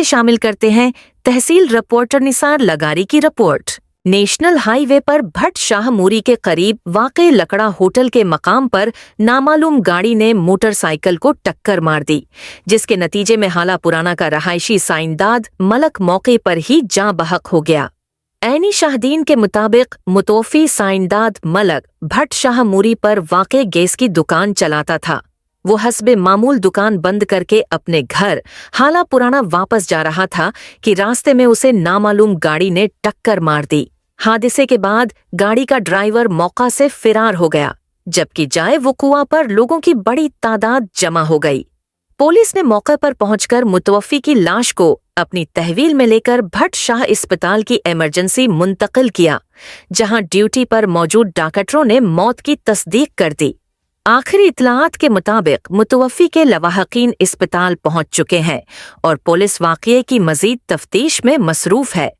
शामिल करते हैं तहसील रिपोर्टर निसार लगारी की रिपोर्ट। नेशनल हाईवे पर भट्ट शाह मूरी के करीब वाक़े लकड़ा होटल के मकाम पर नामालूम गाड़ी ने मोटरसाइकिल को टक्कर मार दी, जिसके नतीजे में हाला पुराना का रहायशी साइंदाद मलक मौके पर ही जाँ बहक हो गया। ऐनी शाहदीन के मुताबिक मुतोफ़ी साइंदाद मलक भट्ट शाह मूरी पर वाक़े गैस की दुकान चलाता था। वो हस्बे मामूल दुकान बंद करके अपने घर हाला पुराना वापस जा रहा था कि रास्ते में उसे नामालूम गाड़ी ने टक्कर मार दी। हादसे के बाद गाड़ी का ड्राइवर मौका से फरार हो गया, जबकि जाए वक़ुआ पर लोगों की बड़ी तादाद जमा हो गई। पुलिस ने मौके पर पहुंचकर मुतवफ़्फ़ी की लाश को अपनी तहवील में लेकर भट्ट शाह अस्पताल की इमरजेंसी मुंतकिल किया, जहां ड्यूटी पर मौजूद डॉक्टरों ने मौत की तस्दीक कर दी। आखिरी इत्तलाआत के मुताबिक मुतवफ़्फ़ी के लवाहकीन अस्पताल पहुंच चुके हैं और पुलिस वाक़ये की मज़ीद तफ्तीश में मसरूफ़ है।